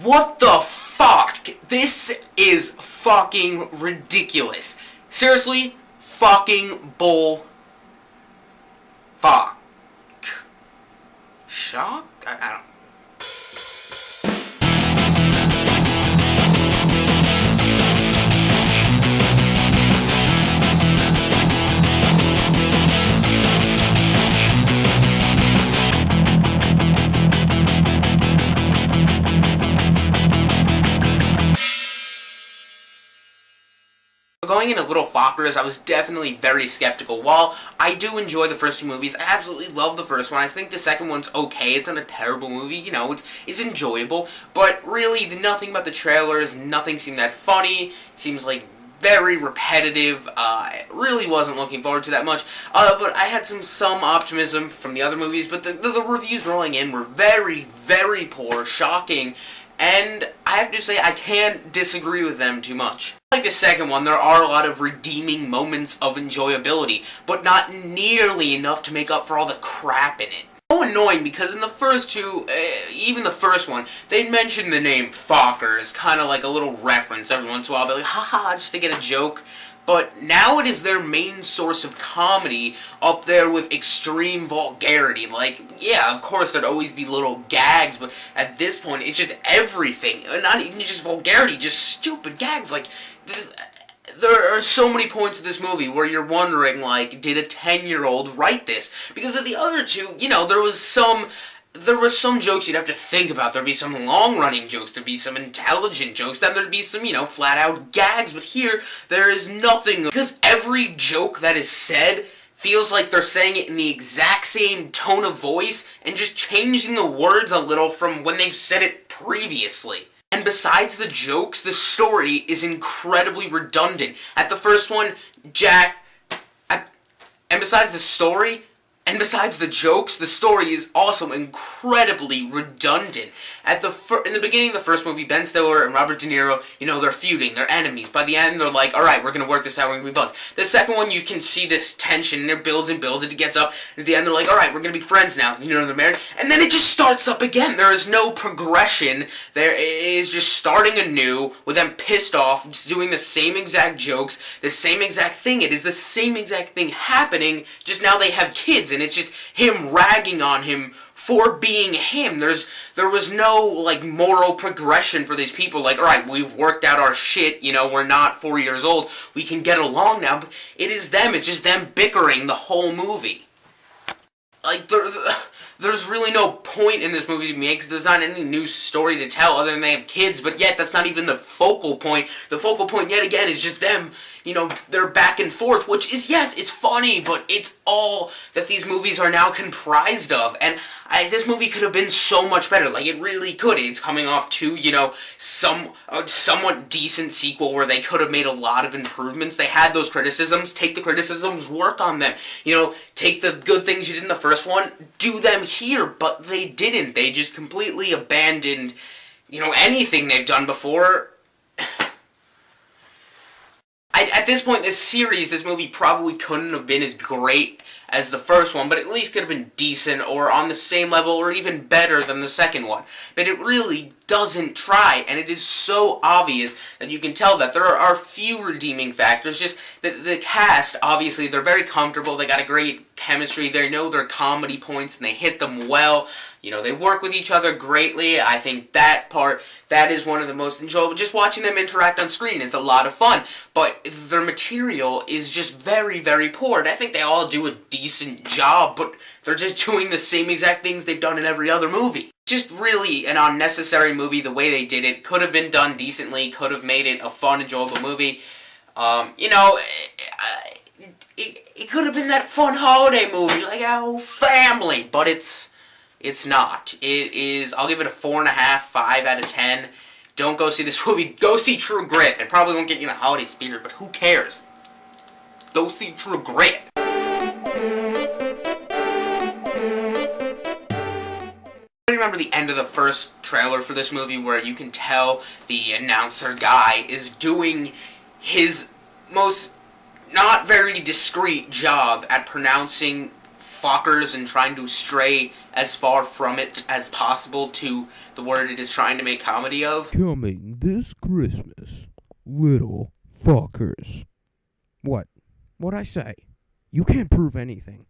What the fuck? This is fucking ridiculous. Seriously, fucking bull. Fuck. Shock? I don't. Going into Little Fockers, I was definitely very skeptical. While I do enjoy the first two movies, I absolutely love the first one. I think the second one's okay. It's not a terrible movie, you know, it's enjoyable. But really, nothing about the trailers, nothing seemed that funny. It seems like very repetitive. Really wasn't looking forward to that much. But I had some optimism from the other movies, but the reviews rolling in were very, very poor, shocking. And I have to say, I can't disagree with them too much. Like the second one, there are a lot of redeeming moments of enjoyability, but not nearly enough to make up for all the crap in it. So annoying, because in the first two, even the first one, they'd mention the name Fockers, kind of like a little reference every once in a while, but like, haha, just to get a joke. But now it is their main source of comedy, up there with extreme vulgarity. Like, yeah, of course there'd always be little gags, but at this point it's just everything. Not even just vulgarity, just stupid gags. Like, there are so many points of this movie where you're wondering, like, did a 10-year-old write this? Because of the other two, you know, there was some jokes you'd have to think about. There'd be some long-running jokes, there'd be some intelligent jokes, then there'd be some, you know, flat-out gags, but here, there is nothing. Because every joke that is said feels like they're saying it in the exact same tone of voice, and just changing the words a little from when they've said it previously. And besides the jokes, the story is incredibly redundant. At the first one, and besides the story, and besides the jokes, the story is also incredibly redundant. In the beginning of the first movie, Ben Stiller and Robert De Niro, you know, they're feuding, they're enemies. By the end, they're like, alright, we're gonna work this out, we're gonna be buds. The second one, you can see this tension, and it builds and builds, and it gets up, and at the end, they're like, alright, we're gonna be friends now, you know, they're married, and then it just starts up again. There is no progression. There is just starting anew, with them pissed off, just doing the same exact jokes, the same exact thing. It is the same exact thing happening, just now they have kids, and it's just him ragging on him for being him. There was no, like, moral progression for these people. Like, alright, we've worked out our shit, you know, we're not 4 years old, we can get along now, but it is them, it's just them bickering the whole movie. Like, there's really no point in this movie to me, because there's not any new story to tell other than they have kids, but yet that's not even the focal point. The focal point, yet again, is just them, you know, they're back and forth, which is, yes, it's funny, but it's all that these movies are now comprised of, and this movie could have been so much better. Like, it really could. It's coming off to, you know, a somewhat decent sequel where they could have made a lot of improvements. They had those criticisms. Take the criticisms, work on them. You know, take the good things you did in the first one, do them here, but they didn't. They just completely abandoned, you know, anything they've done before. At this point in this series, this movie probably couldn't have been as great as the first one, but at least could have been decent or on the same level or even better than the second one. But it really doesn't try, and it is so obvious that you can tell that there are few redeeming factors. Just the cast, obviously, they're very comfortable, they got a great chemistry, they know their comedy points, and they hit them well. You know, they work with each other greatly. I think that is one of the most enjoyable. Just watching them interact on screen is a lot of fun, but their material is just very, very poor, and I think they all do a decent job, but they're just doing the same exact things they've done in every other movie. Just really an unnecessary movie the way they did it. Could have been done decently, could have made it a fun, enjoyable movie. You know, it could have been that fun holiday movie, like our family, but it's not. It is, I'll give it a 4.5, 5 out of 10. Don't go see this movie. Go see True Grit. It probably won't get you in the holiday spirit, but who cares? Go see True Grit. I remember the end of the first trailer for this movie where you can tell the announcer guy is doing his most not very discreet job at pronouncing Fockers and trying to stray as far from it as possible to the word it is trying to make comedy of. Coming this Christmas, little Fockers. What? What'd I say? You can't prove anything.